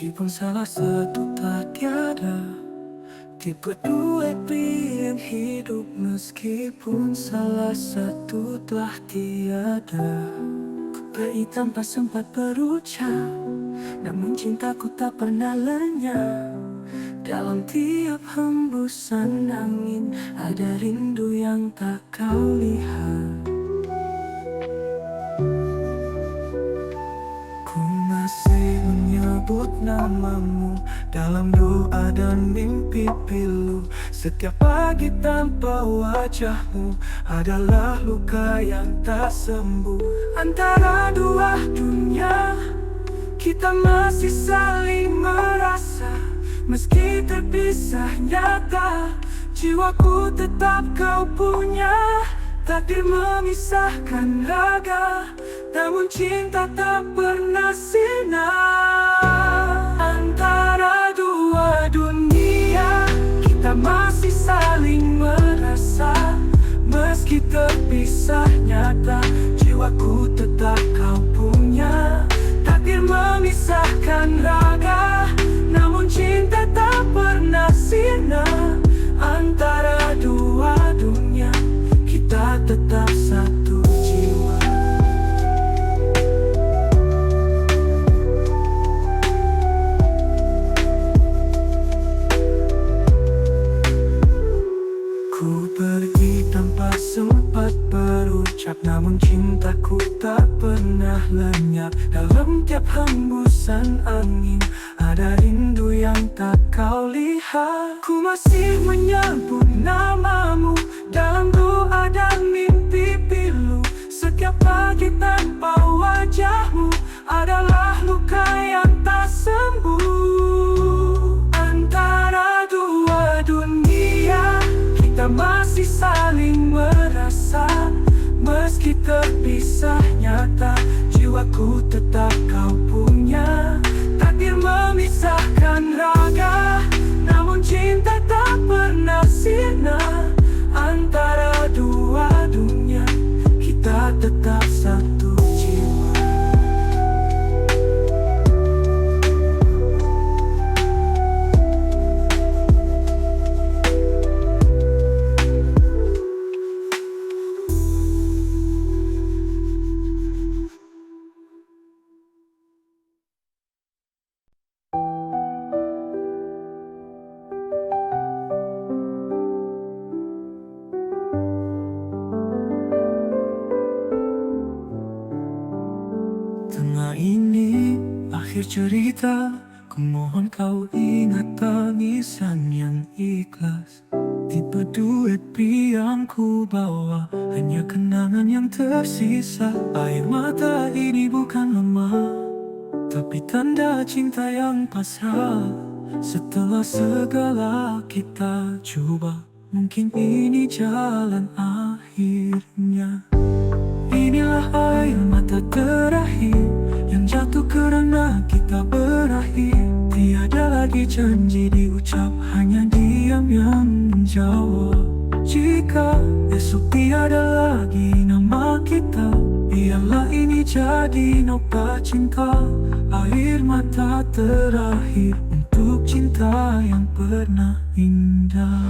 Meskipun salah satu tak tiada, tipe dua pilihan hidup. Meskipun salah satu telah tiada, ku pergi tanpa sempat berucap, namun cintaku tak pernah lenyap. Dalam tiap hembusan angin ada rindu yang tak kau lihat. Ku masih menyebut namamu dalam doa dan mimpi pilu. Setiap pagi tanpa wajahmu adalah luka yang tak sembuh. Antara dua dunia, kita masih saling merasa. Meski terpisah nyata, jiwaku tetap kau punya. Takdir memisahkan raga, namun cinta tak pernah sirna. Antara dua dunia, kita masih saling merasa. Meski terpisah nyata, jiwaku tetap kau punya. Takdir memisahkan raga, namun cinta tak pernah sirna. Antara dua dunia, kita tetap satu jiwa. Ku pergi tanpa sempat berucap, namun cintaku tak pernah lenyap. Dalam tiap hembusan angin ada rindu yang tak kau lihat. Ku masih menyebut namamu dalam doa dan mimpi pilu. Setiap pagi tanpa wajahmu adalah luka yang tak sembuh. Antara dua dunia, kita masih saling merasa. Meski terpisah nyata, jiwaku tetap kau punya. Takdir memisahkan raga, namun cinta tak pernah sirna. Antara dua dunia, kita tetap satu jiwa. Tengah ini akhir cerita, ku mohon kau ingat tangisan yang ikhlas. Tipe duet yang ku bawa hanya kenangan yang tersisa. Air mata ini bukan lemah, tapi tanda cinta yang pasrah. Setelah segala kita coba, mungkin ini jalan akhirnya. Inilah air mata terakhir yang jatuh karena kita berakhir. Tiada lagi janji diucap, hanya diam yang menjawab. Jika esok tiada lagi nama kita, biarlah ini jadi nopat cinta. Air mata terakhir untuk cinta yang pernah indah.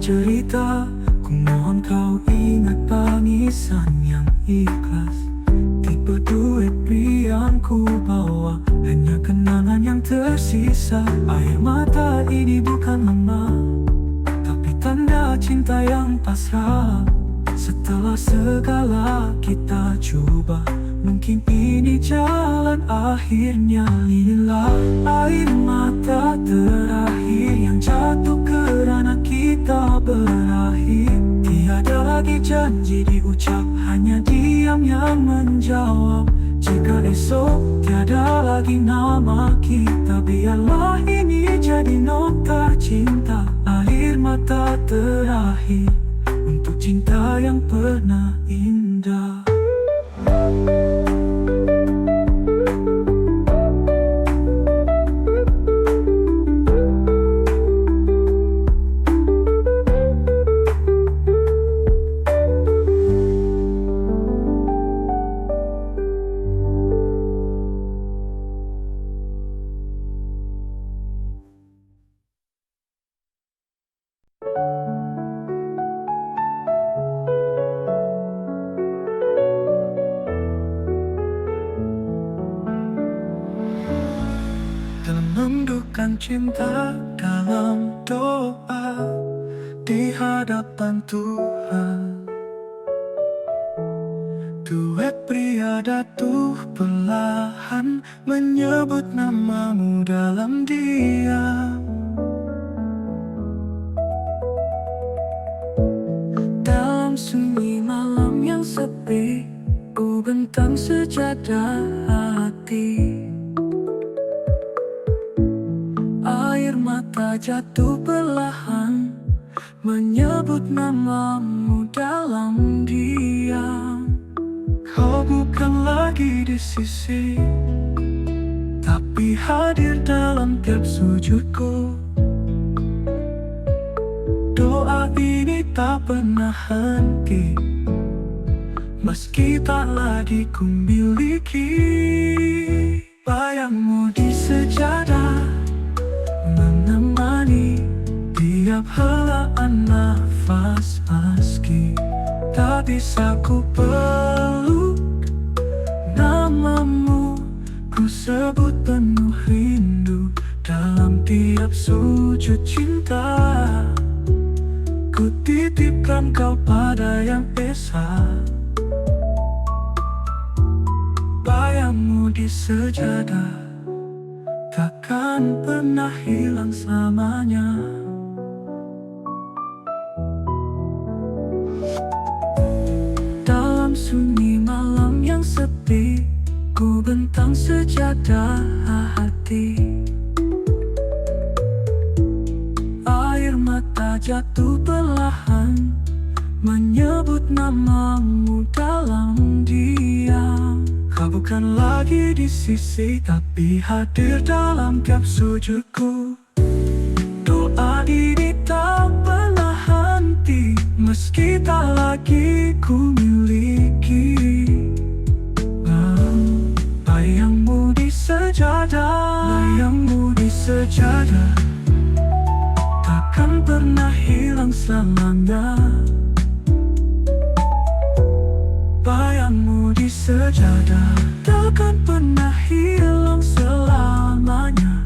Cerita, ku mohon kau ingat tangisan yang ikhlas. Tipe duet yang ku bawa hanya kenangan yang tersisa. Air mata ini bukan lemah, tapi tanda cinta yang pasrah. Setelah segala kita coba, mungkin ini jalan akhirnya. Inilah air mata terakhir yang jatuh karena kita berakhir. Tiada lagi janji diucap, hanya diam yang menjawab. Jika esok tiada lagi nama kita, biarlah ini jadi nota cinta. Air mata terakhir untuk cinta yang pernah indah. cinta dalam doa di hadapan Tuhan. Duet pria datuh perlahan menyebut namamu dalam diam. Dalam sunyi malam yang sepi, ku bentang sejadah hati. Air mata jatuh perlahan menyebut namamu dalam diam. Kau bukan lagi di sisi, tapi hadir dalam tiap sujudku. Doa ini tak pernah henti, meski tak lagi ku miliki. Bayangmu di sejadah menemani tiap helaan nafas meski tak bisa ku peluk namamu, ku sebut penuh rindu dalam tiap sujud cinta. Ku titipkan kau pada yang esa, bayangmu di sejadah takkan pernah hilang selamanya. Dalam sunyi malam yang sepi, ku bentang sejadah hati. Air mata jatuh perlahan menyebut namamu dalam diam. Kau bukan lagi di sisi, tapi hadir dalam tiap sujudku. Doa ini tak pernah henti, meski tak lagi ku miliki. Bayangmu di sejadah, bayangmu di sejadah takkan pernah hilang selamanya. Bayangmu di sejadah takkan pernah hilang selamanya.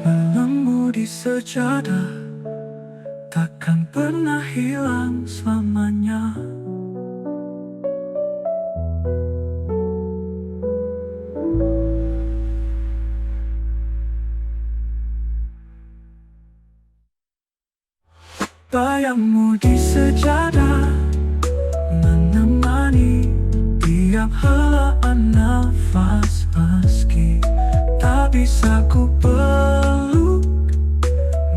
Malammu di sejadah takkan pernah hilang selamanya. Bayangmu di sejadah menemani tiap helaan nafas meski tak bisa ku peluk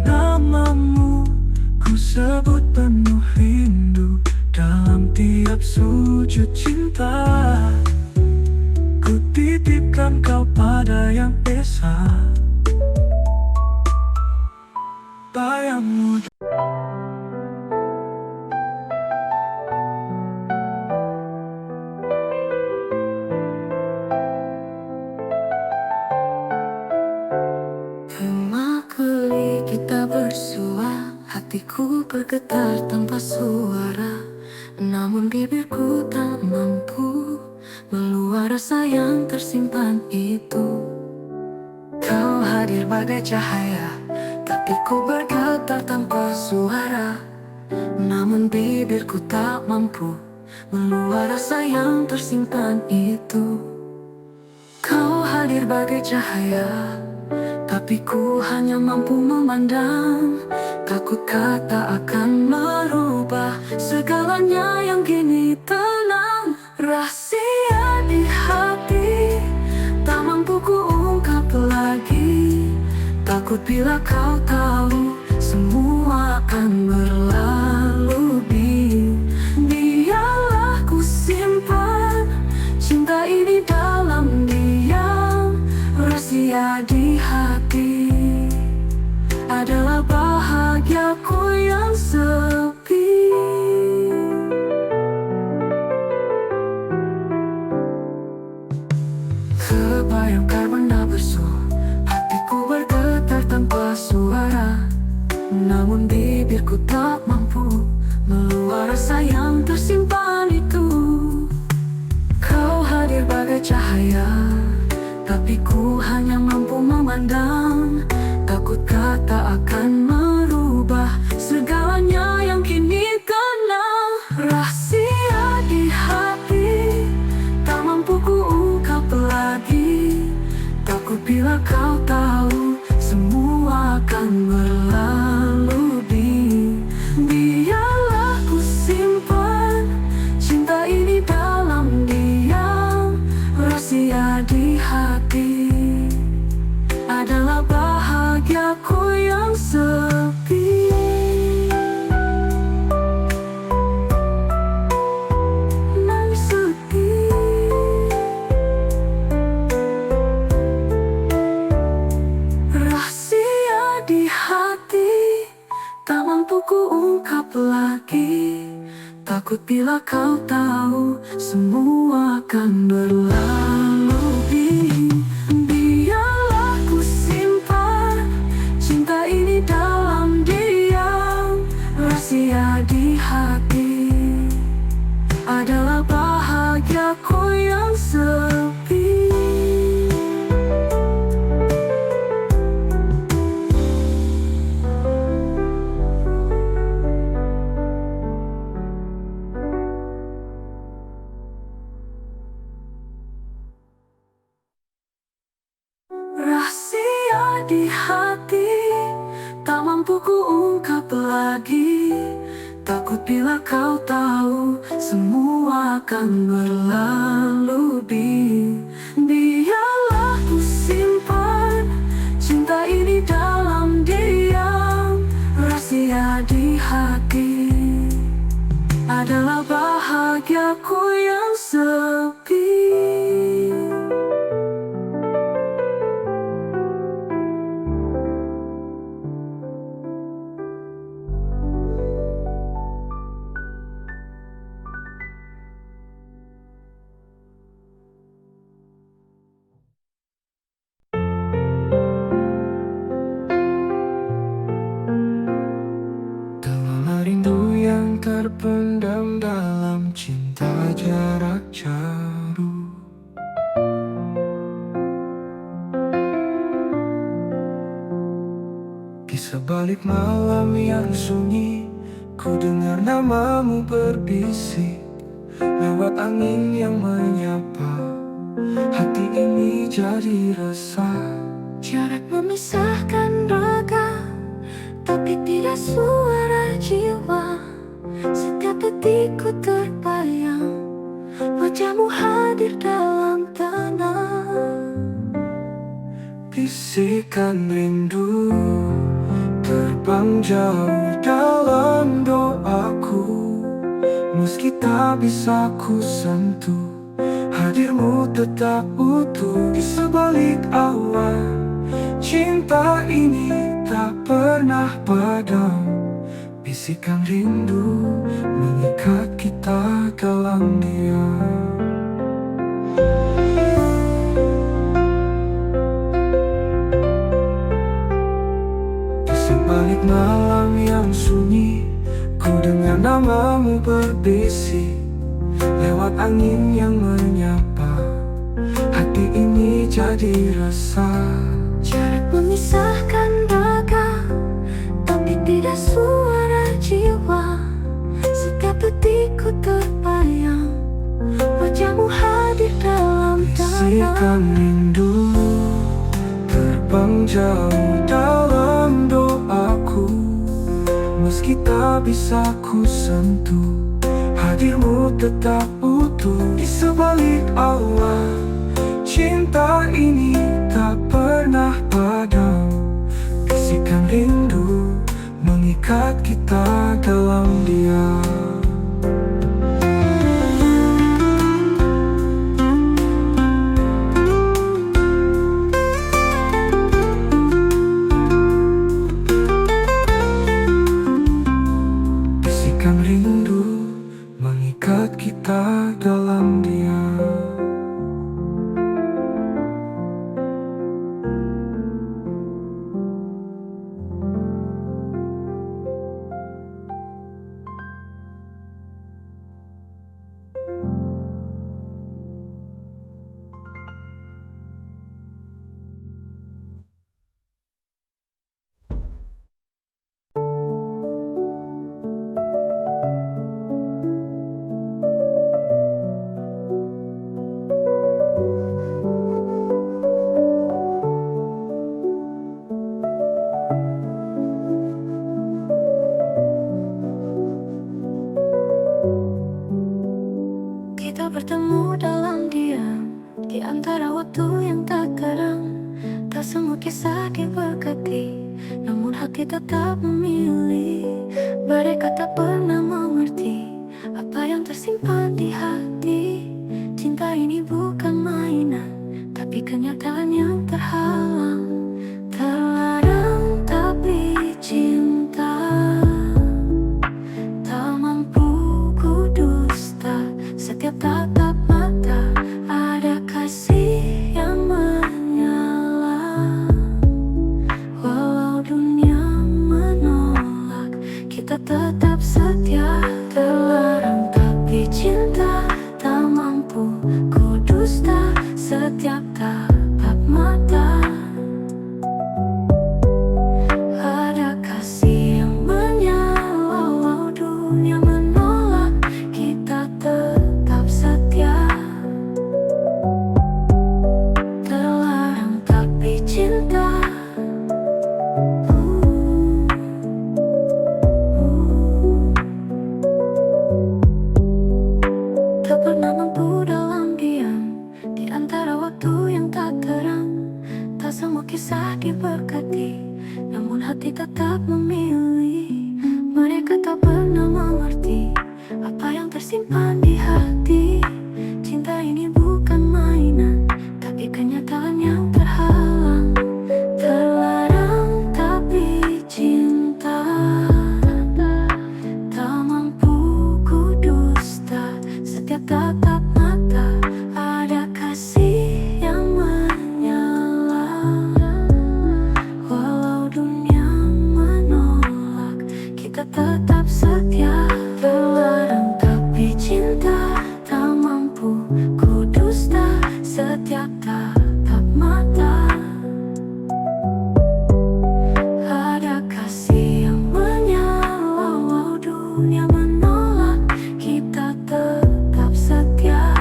namamu, ku sebut penuh rindu dalam tiap sujud cinta. Ku titipkan kau pada yang esa, bayangmu. Kita bersua, hatiku bergetar tanpa suara, namun bibirku tak mampu meluap rasa yang tersimpan itu. Kau hadir bagai cahaya, tapi ku bergetar tanpa suara, namun bibirku tak mampu meluap rasa yang tersimpan itu. Kau hadir bagai cahaya, tapi ku hanya mampu memandang. Takut kata akan merubah segalanya yang kini tenang. Rahasia di hati tak mampu ku ungkap lagi. Takut bila kau tahu semua akan berlalu. Biarlah ku simpan cinta ini dalam diam. Rahasia di hati adalah bahagiaku yang sepi. Kebayang benda bersuh, hatiku bergetar tanpa namun bibirku tak mampu meluap rasa yang tersimpan itu. Kau hadir bagai cahaya, tapi ku hanya mampu memandang. Takut kata akan merubah segalanya yang kini kenal. Rahasia di hati tak mampu ku ungkap lagi. Takut bila kau tahu semua akan berlalu. Biarlah ku simpan cinta ini dalam diam. Rahasia di hati adalah bahagiaku yang sepi. Nangis sedih. Rahasia di hati tak mampu ku ungkap lagi. Takut bila kau tahu semua akan berlalu. Biarlah ku simpan cinta ini dalam diam. Rahasia di hati adalah bahagiaku yang sepi. Rahasia di hati tak mampu ku ungkap lagi. Takut bila kau tahu semua akan berlalu. Biarlah ku simpan cinta ini dalam diam. Rahasia di hati adalah bahagiaku yang sepi. Rindu yang terpendam dalam cinta jarak jauh. Di sebalik malam yang sunyi, ku dengar namamu berbisik lewat angin yang menyapa. Hati ini jadi resah. Jarak memisahkan raga, tapi tidak suara jiwa. Setiap detikku terbayang, wajahmu hadir dalam tenang. Bisikan rindu terbang jauh dalam doaku. Meski tak bisa ku sentuh, hadirmu tetap utuh. Di sebalik awan, cinta ini tak pernah padam. Bisikan rindu mengikat kita dalam diam. Di sebalik malam yang sunyi, ku dengar namamu berbisik lewat angin yang menyapa. Hati ini jadi resah. Jarak memisahkan raga, tapi tidak suara jiwa. Setiap detikku terbayang, wajahmu hadir dalam tanah. Bisikan rindu terbang jauh dalam doaku. Meski tak bisa ku sentuh, hadirmu tetap utuh. Di sebalik awan, cinta ini tak pernah padam. Bisikan rindu mengikat kita dalam diam. Bisikan rindu mengikat kita dalam diam. Di antara waktu yang tak terang, tak semua kisah diberkati, namun hati tetap memilih. Mereka tak pernah mengerti apa yang tersimpan di hati. Cinta ini bukan mainan, tapi kenyataan yang terhalang. Terlarang tapi cinta, tak mampu ku dusta. Setiap tatap mata ada kasih yang menyala. Walau dunia menolak, kita tetap setia. Terlarang tapi cinta, tak mampu ku dusta. Setiap tatap mata ada kasih yang menyala. Walau dunia menolak, kita tetap setia. Terlarang tapi cinta. Tak pernah mampu dalam diam, di antara waktu yang tak terang. Tak semua kisah diberkati, namun hati tetap memilih. Mereka tak pernah mengerti apa yang tersimpan di hati. Cinta ini bukan mainan, tapi kenyataan yang terhalang. Terlarang tapi cinta, tak mampu ku dusta. Setiap tatap mata ada kasih yang menyala. Walau dunia menolak, kita tetap setia. Terlarang tapi cinta, tak mampu ku dusta. Setiap tatap mata ada kasih yang menyala. Walau dunia menolak, kita tetap setia.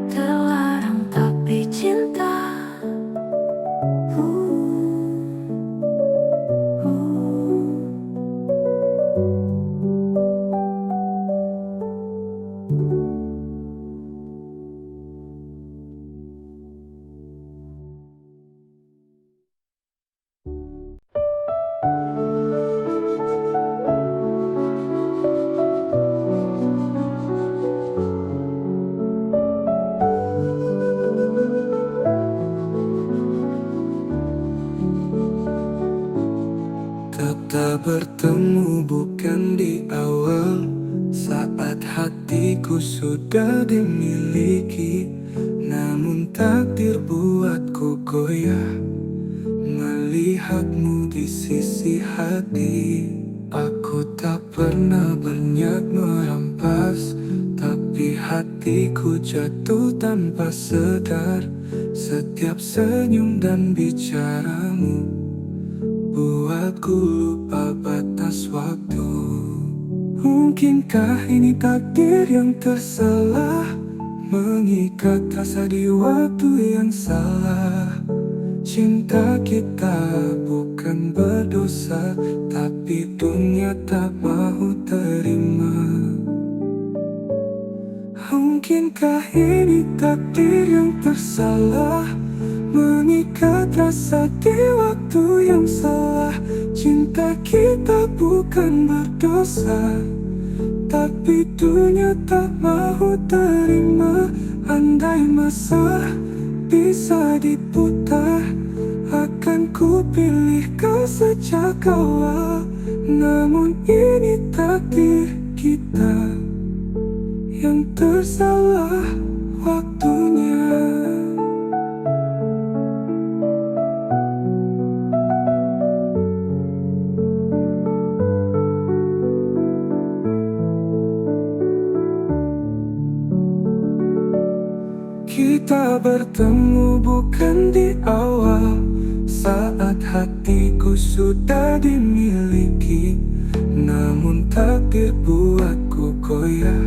Terlarang tapi cinta. Tak bertemu bukan di awal, saat hatiku sudah dimiliki. Namun takdir buatku goyah melihatmu di sisi hati. Aku tak pernah berniat merampas, tapi hatiku jatuh tanpa sadar. Setiap senyum dan bicaramu buatku lupa batas waktu. Mungkinkah ini takdir yang tersalah, mengikat rasa di waktu yang salah. Cinta kita bukan berdosa, tapi dunia tak mau terima. Mungkinkah ini takdir yang tersalah, mengikat rasa di waktu yang salah. Cinta kita bukan berdosa, tapi dunia tak mau terima. Andai masa bisa diputar, akan ku pilih kau sejak awal. Namun ini takdir kita yang tersalah waktunya. Kita bertemu bukan di awal, saat hatiku sudah dimiliki. Namun takdir buatku goyah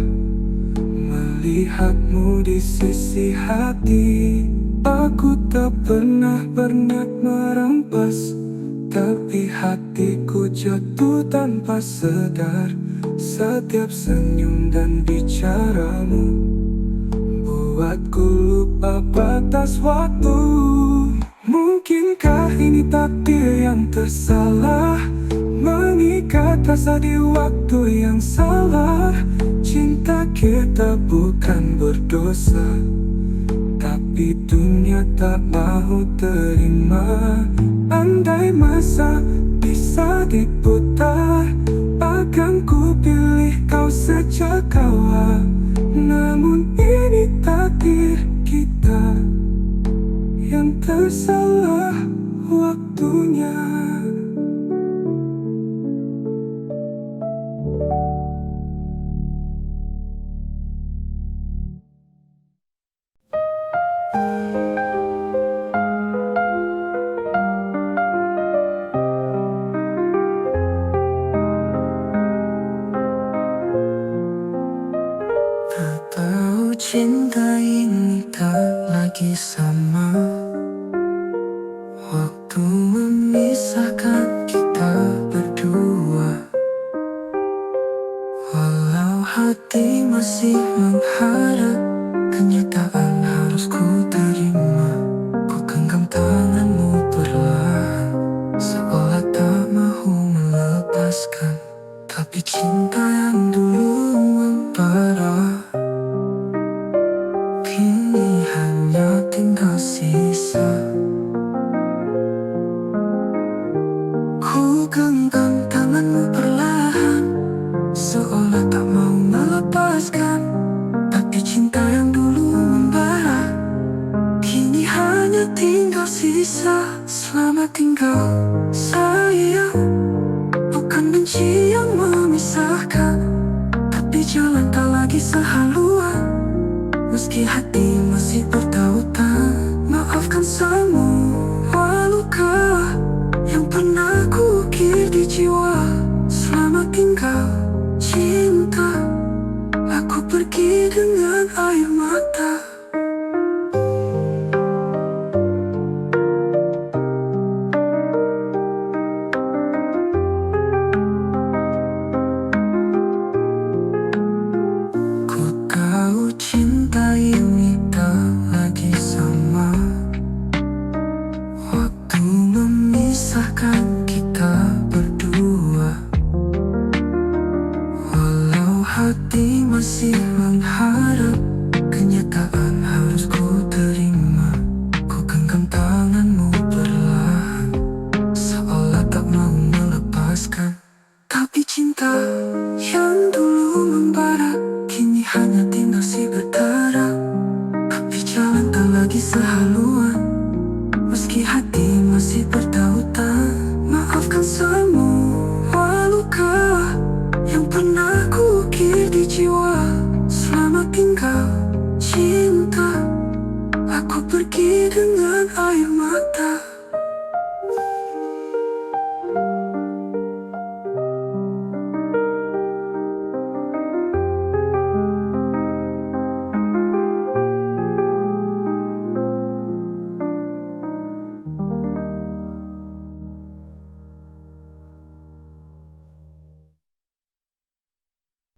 melihatmu di sisi hati. Aku tak pernah berniat merampas, tapi hatiku jatuh tanpa sadar. Setiap senyum dan bicaramu membuatku lupa batas waktu. Mungkinkah ini takdir yang tersalah, mengikat rasa di waktu yang salah. Cinta kita bukan berdosa, tapi dunia tak mau terima. Andai masa bisa diputar, akan ku pilih kau sejak awal. Namun ini takdir kita yang tersalah waktunya. Tak tahu cinta ini tak lagi sama. Waktu memisahkan kita berdua. Walau hati masih mengharap, kenyataan harus ku terima. Ku genggam tanganmu perlahan, seolah tak mahu melepaskan. Tapi cinta yang dulu membara, kini hanya tinggal sisa. Ku genggam tanganmu perlahan, seolah tak mau melepaskan. Tapi cinta yang dulu membara, kini hanya tinggal sisa. Selamat tinggal sayang, bukan benci yang memisahkan, tapi jalan tak lagi sehaluan. Meski hati masih bertautan, maafkan semua luka yang pernah ku ukir di jiwa. Selamat tinggal cinta, aku pergi dengan air mata. Ku tahu cinta ini tak lagi sama. Waktu memisahkan kita berdua. Walau hati masih